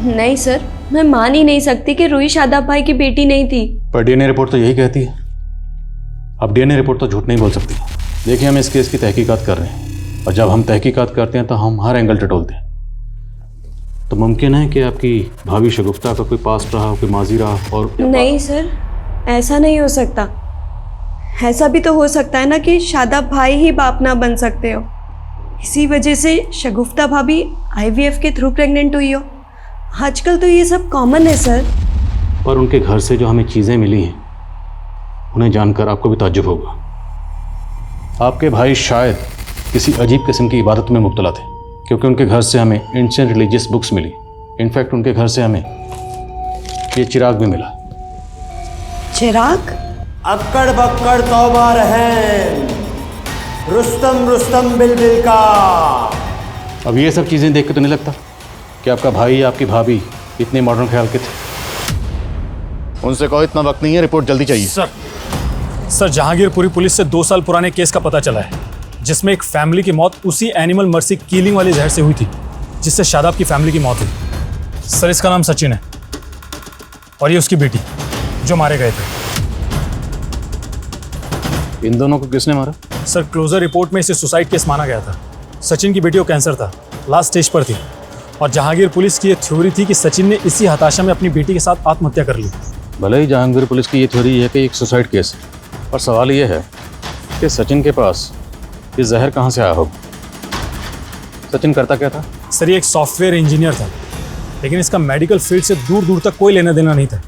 नहीं सर, मैं मान ही नहीं सकती कि रूही शादाब भाई की बेटी नहीं थी। पर डीएनए रिपोर्ट तो यही कहती है। अब डीएनए रिपोर्ट तो झूठ नहीं बोल सकती। देखिए, हम इस केस की तहकीकात कर रहे हैं, और जब हम तहकीकात करते हैं तो हम हर एंगल टटोलते हैं। तो मुमकिन है कि आपकी भाभी शगुफ्ता का कोई पास्ट रहा, कोई माजी रहा। और नहीं सर, ऐसा नहीं हो सकता। ऐसा भी तो हो सकता है ना कि शादाब भाई ही बाप ना बन सकते हो, इसी वजह से शगुफ्ता भाभी आईवीएफ के थ्रू प्रेग्नेंट हुई हो। आजकल तो ये सब कॉमन है सर। पर उनके घर से जो हमें चीज़ें मिली हैं उन्हें जानकर आपको भी ताज्जुब होगा। आपके भाई शायद किसी अजीब किस्म की इबादत में मुब्तला थे, क्योंकि उनके घर से हमें एंशिएंट रिलीजियस बुक्स मिली। इनफैक्ट उनके घर से हमें ये चिराग भी मिला। चिराग? अक्कड़ बक्कड़ तौबा रहम रुस्तम रुस्तम बिल्बिल का। अब ये सब चीज़ें देख के तो नहीं लगता कि आपका भाई या आपकी भाभी इतने मॉडर्न ख्याल के थे। उनसे कहो इतना वक्त नहीं है, रिपोर्ट जल्दी चाहिए। सर जहांगीरपुरी पुलिस से 2 साल पुराने केस का पता चला है, जिसमें एक फैमिली की मौत उसी एनिमल मर्सी किलिंग वाली जहर से हुई थी जिससे शादाब की फैमिली की मौत हुई। सर इसका नाम सचिन है और ये उसकी बेटी जो मारे गए थे। इन दोनों को किसने मारा? सर क्लोजर रिपोर्ट में इसे सुसाइड केस माना गया था। सचिन की बेटी को कैंसर था, लास्ट स्टेज पर थी, और जहांगीर पुलिस की ये थ्योरी थी कि सचिन ने इसी हताशा में अपनी बेटी के साथ आत्महत्या कर ली। भले ही जहांगीर पुलिस की ये थ्योरी है कि एक सुसाइड केस है, पर सवाल ये है कि सचिन के पास ये जहर कहाँ से आया होगा? सचिन करता क्या था? सर ये एक सॉफ्टवेयर इंजीनियर था, लेकिन इसका मेडिकल फील्ड से दूर दूर तक कोई लेना देना नहीं था।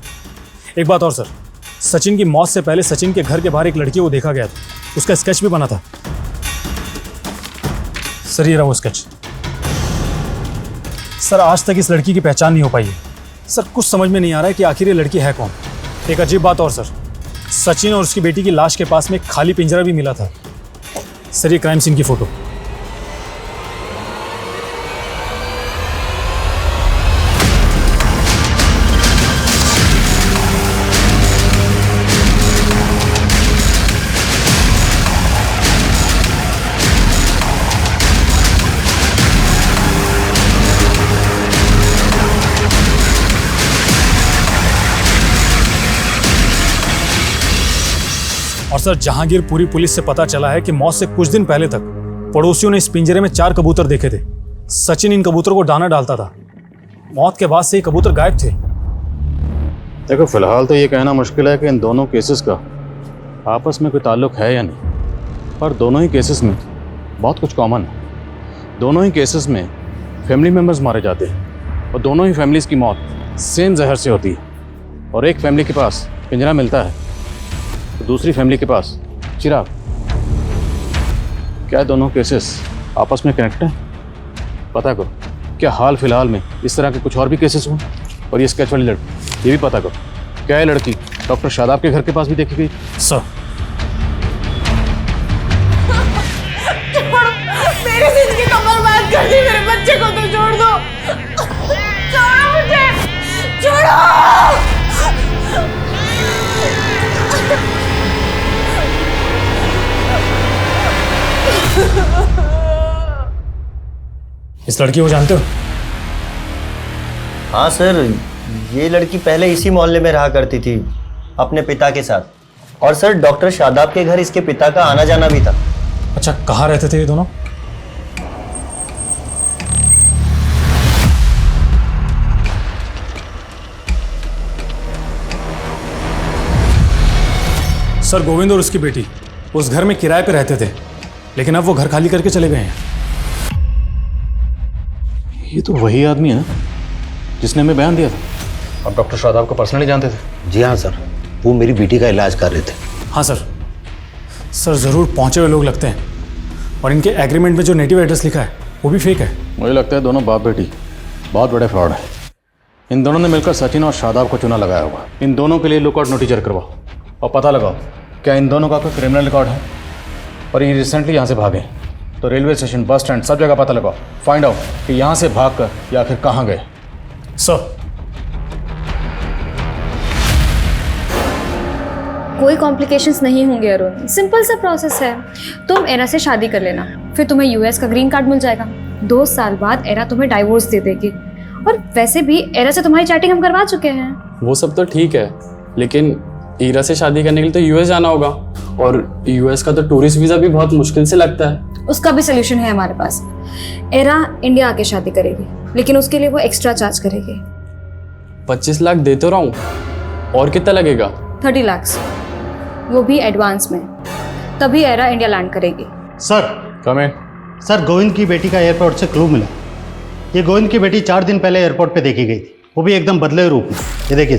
एक बात और सर, सचिन की मौत से पहले सचिन के घर के बाहर एक लड़की को देखा गया था, उसका स्केच भी बना था। सर ये रहा वो स्केच। सर आज तक इस लड़की की पहचान नहीं हो पाई है। सर कुछ समझ में नहीं आ रहा है कि आखिर ये लड़की है कौन। एक अजीब बात और सर, सचिन और उसकी बेटी की लाश के पास में एक खाली पिंजरा भी मिला था। सर ये क्राइम सीन की फोटो। और सर जहांगीरपुरी पुलिस से पता चला है कि मौत से कुछ दिन पहले तक पड़ोसियों ने इस पिंजरे में 4 कबूतर देखे थे। सचिन इन कबूतरों को दाना डालता था। मौत के बाद से ये कबूतर गायब थे। देखो फिलहाल तो ये कहना मुश्किल है कि इन दोनों केसेस का आपस में कोई ताल्लुक है या नहीं, पर दोनों ही केसेस में बहुत कुछ कॉमन है। दोनों ही केसेस में फैमिली मेम्बर्स मारे जाते हैं और दोनों ही फैमिलीज़ की मौत सेम जहर से होती है। और एक फैमिली के पास पिंजरा मिलता है तो दूसरी फैमिली के पास चिराग। क्या दोनों केसेस आपस में कनेक्ट हैं? पता करो। क्या हाल फिलहाल में इस तरह के कुछ और भी केसेस हुए? और ये स्केच वाली लड़की, ये भी पता करो क्या है लड़की डॉक्टर शादाब के घर के पास भी देखी गई? सर मेरी जिंदगी तो बर्बाद कर दी, मेरे बच्चे को तो छोड़ दो। छोड़ो मुझे, छोड़ो। इस लड़की को जानते हो? हाँ सर, ये लड़की पहले इसी मोहल्ले में रहा करती थी अपने पिता के साथ। और सर डॉक्टर शादाब के घर इसके पिता का आना जाना भी था। अच्छा, कहाँ रहते थे ये दोनों? सर गोविंद और उसकी बेटी उस घर में किराए पे रहते थे, लेकिन अब वो घर खाली करके चले गए हैं। ये तो वही आदमी है ना जिसने हमें बयान दिया था। आप डॉक्टर शादाब को पर्सनली जानते थे? जी हाँ सर, वो मेरी बेटी का इलाज कर रहे थे। हाँ सर। सर ज़रूर पहुंचे हुए लोग लगते हैं, और इनके एग्रीमेंट में जो नेटिव एड्रेस लिखा है वो भी फेक है। मुझे लगता है दोनों बाप बेटी बहुत बड़े फ्रॉड है। इन दोनों ने मिलकर सचिन और शादाब को चुना लगाया होगा। इन दोनों के लिए लुकआउट नोटिस जारी करवाओ और पता लगाओ क्या इन दोनों का कोई क्रिमिनल रिकॉर्ड है। और ये रिसेंटली यहाँ से भागे, तो रेलवे स्टेशन, बस स्टैंड, सब जगह पता लगाओ, फाइंड आउट कि यहाँ से भागकर या आखिर कहाँ गए। सर कोई कॉम्प्लिकेशंस नहीं होंगे अरुण, सिंपल सा प्रोसेस है। तुम एरा से शादी कर लेना, फिर तुम्हें यूएस का ग्रीन कार्ड मिल जाएगा। 2 साल बाद एरा तुम्हें डाइवोर्स दे देगी। और वैसे भी एरा से तुम्हारी चैटिंग हम करवा चुके हैं। वो सब तो ठीक है, लेकिन ईरा से शादी करने के लिए तो यूएस जाना होगा, और यूएस का तो टूरिस्ट वीज़ा भी बहुत मुश्किल से लगता है। उसका भी सोल्यूशन है हमारे पास। एरा इंडिया आके शादी करेगी, लेकिन उसके लिए वो एक्स्ट्रा चार्ज करेगी। 25 लाख दे तो रहा हूँ, और कितना लगेगा? 30 लाख, वो भी एडवांस में। तभी एरा इंडिया लैंड करेगी। सर कमें। सर, गोविंद की बेटी का एयरपोर्ट से क्लू मिला। ये गोविंद की बेटी 4 दिन पहले एयरपोर्ट पे देखी गई थी, वो भी एकदम बदले रूप में। ये देखिए।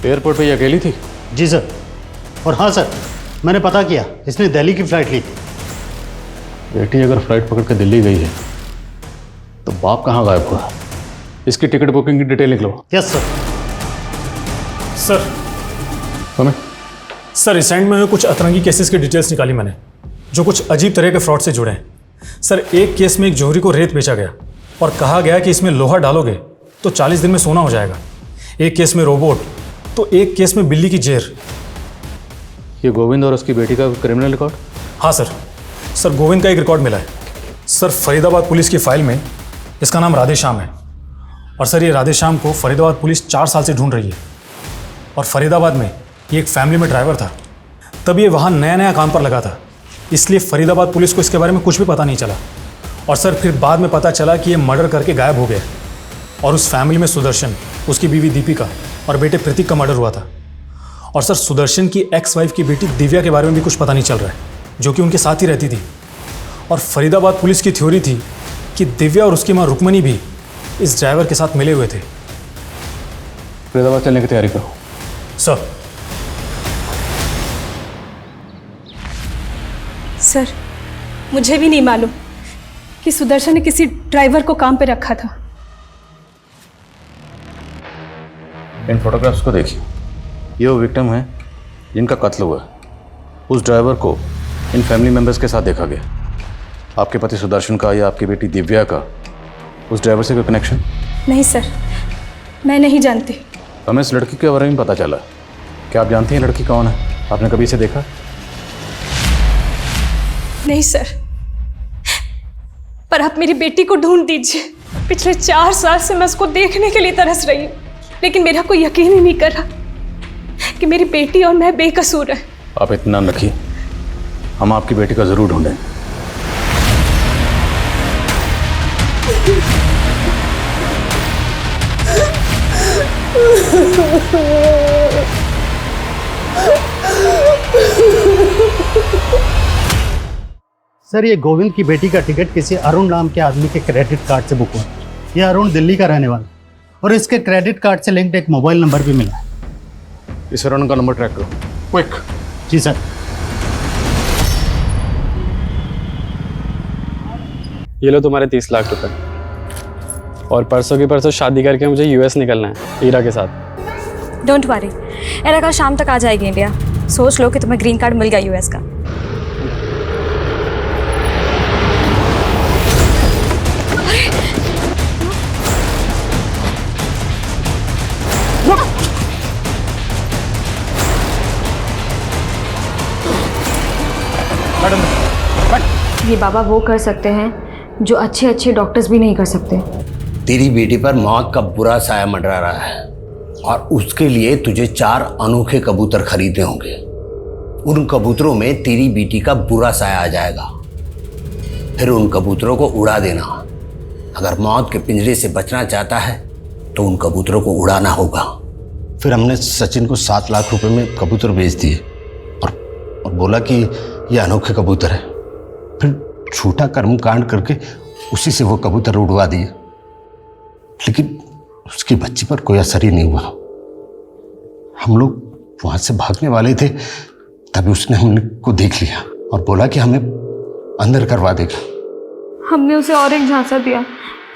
एयरपोर्ट पे ये अकेली थी? जी सर। और हाँ सर, मैंने पता किया, इसने दिल्ली की फ्लाइट ली थी। बेटी अगर फ्लाइट पकड़ के दिल्ली गई है तो बाप कहाँ गायब हुआ? इसकी टिकट बुकिंग की डिटेल निकलो। Yes sir. सर हमें सर रिसेंट में हुए कुछ अतरंगी केसेस की डिटेल्स निकाली मैंने, जो कुछ अजीब तरह के फ्रॉड से जुड़े हैं। सर एक केस में एक जौहरी को रेत बेचा गया और कहा गया कि इसमें लोहा डालोगे तो 40 दिन में सोना हो जाएगा। एक केस में रोबोट, तो एक केस में बिल्ली की जेर। ये गोविंद और उसकी बेटी का क्रिमिनल रिकॉर्ड? हाँ सर। सर गोविंद का एक रिकॉर्ड मिला है सर, फरीदाबाद पुलिस की फाइल में इसका नाम राधे श्याम है। और सर ये राधे श्याम को फरीदाबाद पुलिस 4 साल से ढूंढ रही है। और फरीदाबाद में ये एक फैमिली में ड्राइवर था, तब ये वहाँ नया नया काम पर लगा था, इसलिए फरीदाबाद पुलिस को इसके बारे में कुछ भी पता नहीं चला। और सर फिर बाद में पता चला कि ये मर्डर करके गायब हो गया। और उस फैमिली में सुदर्शन, उसकी बीवी दीपिका और बेटे प्रतीक का मर्डर हुआ था। और सर सुदर्शन की एक्स वाइफ की बेटी दिव्या के बारे में भी कुछ पता नहीं चल रहा है, जो कि उनके साथ ही रहती थी। और फरीदाबाद पुलिस की थ्योरी थी कि दिव्या और उसकी माँ रुक्मणी भी इस ड्राइवर के साथ मिले हुए थे। फरीदाबाद चलने की तैयारी करो। सर। सर मुझे भी नहीं मालूम कि सुदर्शन ने किसी ड्राइवर को काम पे रखा था। इन फोटोग्राफ्स को देखिए, ये वो विक्टिम है जिनका कत्ल हुआ। उस ड्राइवर को इन फैमिली मेंबर्स के साथ देखा गया। आपके पति सुदर्शन का या आपकी बेटी दिव्या का उस ड्राइवर से कोई कनेक्शन? नहीं सर, मैं नहीं जानती। हमें इस लड़की के बारे में पता चला। क्या आप जानती हैं लड़की कौन है? आपने कभी इसे देखा? नहीं सर, पर आप मेरी बेटी को ढूंढ दीजिए। पिछले 4 साल से मैं उसको देखने के लिए तरस रही हूँ, लेकिन मेरा कोई यकीन ही नहीं कर रहा कि मेरी बेटी और मैं बेकसूर है। आप इतना रखिए, हम आपकी बेटी का जरूर ढूंढें। सर ये गोविंद की बेटी का टिकट किसी अरुण नाम के आदमी के क्रेडिट कार्ड से बुक हुआ। ये अरुण दिल्ली का रहने वाला, और इसके क्रेडिट कार्ड से लिंक्ड एक मोबाइल नंबर भी मिला है। इस अरुण का नंबर ट्रैक करो, क्विक। जी सर। ये लो तुम्हारे 30 लाख रुपए। और परसों की परसों शादी करके मुझे यूएस निकलना है ईरा के साथ। डोंट वरी, एरा कल शाम तक आ जाएगी इंडिया। सोच लो कि तुम्हें ग्रीन कार्ड मिल गया यूएस का। ये बाबा वो कर सकते हैं जो अच्छे अच्छे डॉक्टर्स भी नहीं कर सकते। तेरी बेटी पर मौत का बुरा साया मंडरा रहा है और उसके लिए तुझे 4 अनोखे कबूतर खरीदने होंगे। उन कबूतरों में तेरी बेटी का बुरा साया आ जाएगा। फिर उन कबूतरों को उड़ा देना। अगर मौत के पिंजरे से बचना चाहता है तो उन कबूतरों को उड़ाना होगा। फिर हमने सचिन को 7 लाख रुपए में कबूतर बेच दिए और बोला कि ये अनोखे कबूतर है। फिर झूठा कर्मकांड करके उसी से वो कबूतर उड़वा दिए, लेकिन उसकी बच्ची पर कोई असर ही नहीं हुआ। हम लोग वहां से भागने वाले थे तभी उसने हमने को देख लिया और बोला कि हमें अंदर करवा देगा। हमने उसे और एक झांसा दिया,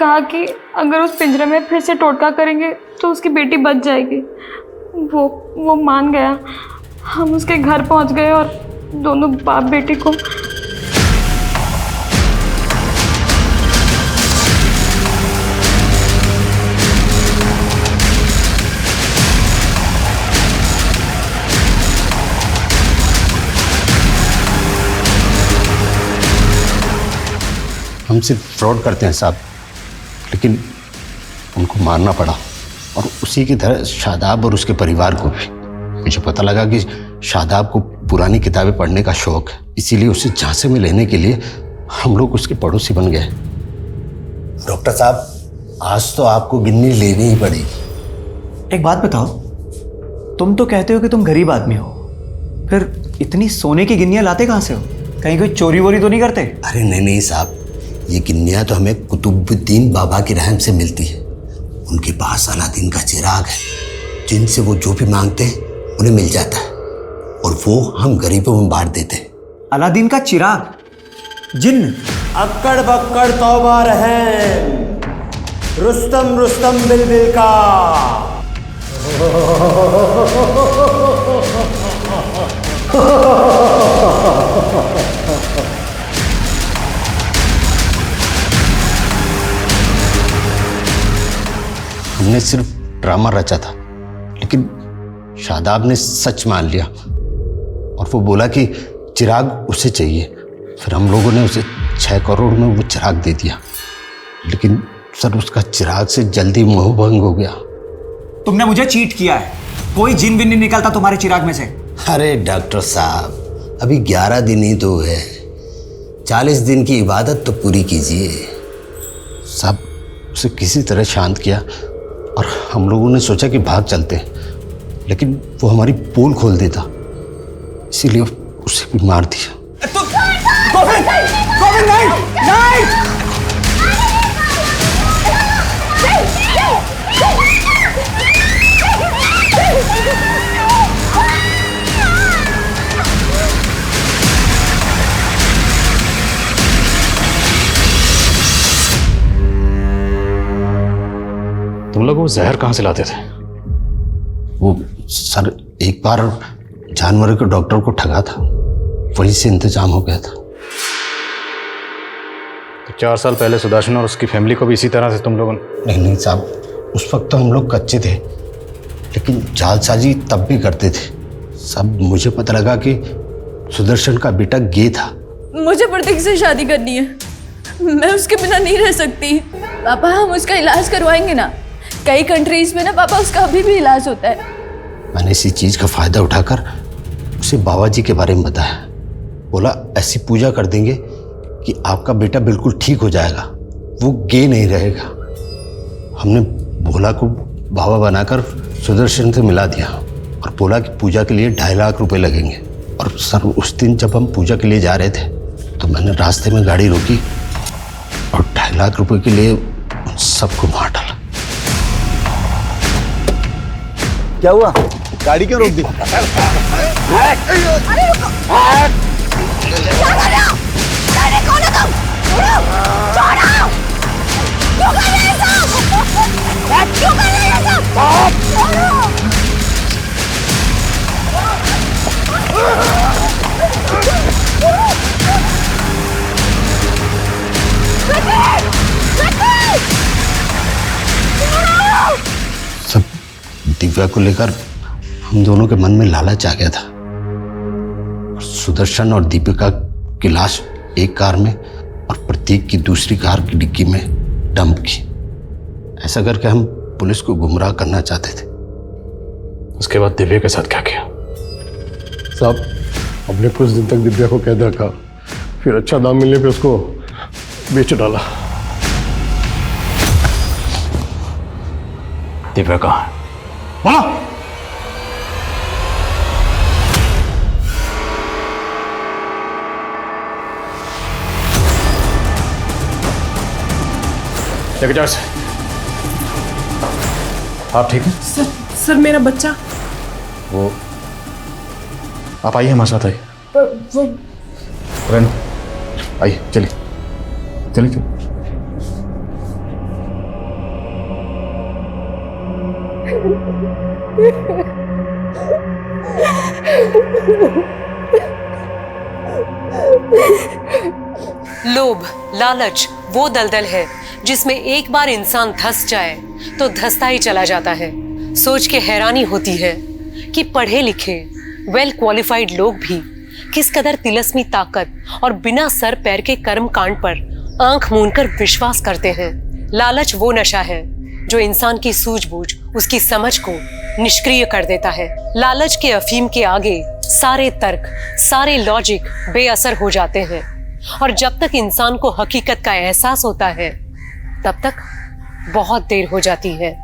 कहा कि अगर उस पिंजरे में फिर से टोटका करेंगे तो उसकी बेटी बच जाएगी। वो मान गया। हम उसके घर पहुंच गए और दोनों बाप बेटी को हम सिर्फ फ्रॉड करते हैं साहब, लेकिन उनको मारना पड़ा और उसी की तरह शादाब और उसके परिवार को भी। मुझे पता लगा कि शादाब को पुरानी किताबें पढ़ने का शौक है, इसीलिए उसे झांसे में लेने के लिए हम लोग उसके पड़ोसी बन गए। डॉक्टर साहब, आज तो आपको गिन्नी लेनी ही पड़ेगी। एक बात बताओ, तुम तो कहते हो कि तुम गरीब आदमी हो, फिर इतनी सोने की गिन्नियां लाते कहाँ से हो? कहीं कोई चोरी वोरी तो नहीं करते? अरे नहीं साहब, ये गिन्नियां तो हमें कुतुबुद्दीन बाबा की रहम से मिलती है। उनके पास अलादीन का चिराग है, जिनसे वो जो भी मांगते हैं उन्हें मिल जाता है और वो हम गरीबों में बांट देते हैं। अलादीन का चिराग? जिन्न? अक्कड़ बक्कड़ तौबा रहम, रुस्तम रुस्तम बिलबिल का। हमने सिर्फ ड्रामा रचा था, लेकिन शादाब ने सच मान लिया और वो बोला कि चिराग उसे चाहिए। फिर हम लोगों ने उसे 6 करोड़ में वो चिराग दे दिया, लेकिन सर उसका चिराग से जल्दी मोह भंग हो गया। तुमने मुझे चीट किया है। कोई जिन विन नहीं निकलता तुम्हारे चिराग में से। अरे डॉक्टर साहब, अभी 11 दिन ही तो है। 40 दिन की इबादत तो पूरी कीजिए। साहब, उसे किसी तरह शांत किया और हम लोगों ने सोचा कि भाग चलते, लेकिन वो हमारी पोल खोल देता, इसीलिए उसे भी मार दिया। गोविंद! गोविंद नहीं! नहीं! तुम लोग वो जहर कहाँ से लाते थे? वो सर एक बार जानवरों के डॉक्टर को ठगा था, वहीं से इंतजाम हो गया था। तो 4 साल पहले सुदर्शन और उसकी फैमिली को भी इसी तरह से तुम लोगों ने? नहीं साहब, उस वक्त तो हम लोग कच्चे थे, लेकिन जालसाजी तब भी करते थे। सब मुझे पता लगा कि सुदर्शन का बेटा गे था। मुझे प्रतीक से शादी करनी है। मैं उसके बिना नहीं रह सकती। पापा, हम उसका इलाज करवाएंगे ना। कई कंट्रीज में ना पापा उसका अभी भी इलाज होता है। मैंने इसी चीज का फायदा उठाकर उसे बाबा जी के बारे में बताया। बोला ऐसी पूजा कर देंगे कि आपका बेटा बिल्कुल ठीक हो जाएगा, वो गे नहीं रहेगा। हमने भोला को बाबा बनाकर सुदर्शन से मिला दिया और बोला कि पूजा के लिए 2.5 लाख रुपए लगेंगे। और सर उस दिन जब हम पूजा के लिए जा रहे थे तो मैंने रास्ते में गाड़ी रोकी और 2.5 लाख रुपए के लिए उन सबको मार डाला। क्या हुआ? गाड़ी क्यों रोक दी? अरे रुको! क्या कर रहे हो? कौन हो तुम? क्यों कर रहे हैं सब? क्यों कर रहे हैं सब? सब दिव्या को लेकर हम दोनों के मन में लालच आ गया था। सुदर्शन और दीपिका की लाश एक कार में और प्रतीक की दूसरी कार की डिक्की में डंप की। ऐसा करके हम पुलिस को गुमराह करना चाहते थे। उसके बाद दिव्या के साथ क्या किया? साहब, हमने कुछ दिन तक दिव्या को कैद रखा, फिर अच्छा दाम मिलने पे उसको बेच डाला। दिव्या कहाँ है? बोलो। सेक्रेटरी, आप ठीक हैं? सर मेरा बच्चा। वो आप आइए हमारे साथ, आइए। वो आइए, चलिए चलिए चलिए। लोभ, लालच वो दलदल है जिसमें एक बार इंसान धंस जाए तो धंसता ही चला जाता है। सोच के हैरानी होती है कि पढ़े लिखे वेल क्वालिफाइड लोग भी किस कदर तिलस्मी ताकत और बिना सर पैर के कर्म कांड पर आंख मूंदकर विश्वास करते हैं। लालच वो नशा है जो इंसान की सूझबूझ, उसकी समझ को निष्क्रिय कर देता है। लालच के अफीम के आगे सारे तर्क, सारे लॉजिक बेअसर हो जाते हैं और जब तक इंसान को हकीकत का एहसास होता है तब तक बहुत देर हो जाती है।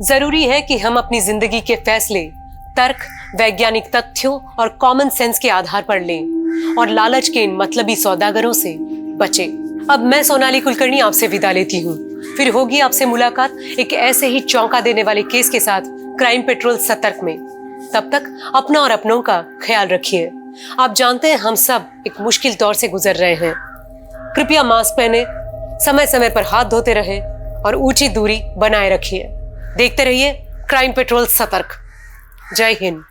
जरूरी है कि हम अपनी जिंदगी के फैसले तर्क, वैज्ञानिक तथ्यों और कॉमन सेंस के आधार पर लें और लालच के इन मतलबी सौदागरों से बचें। अब मैं सोनाली कुलकर्णी आपसे विदा लेती हूँ। फिर होगी आपसे मुलाकात एक ऐसे ही चौंका देने वाले केस के साथ क्राइम पेट्रोल सतर्क में। तब तक अपना और अपनों का ख्याल रखिए। आप जानते हैं हम सब एक मुश्किल दौर से गुजर रहे हैं। कृपया मास्क पहने, समय समय पर हाथ धोते रहे और ऊंची दूरी बनाए रखिए। देखते रहिए क्राइम पेट्रोल सतर्क। जय हिंद।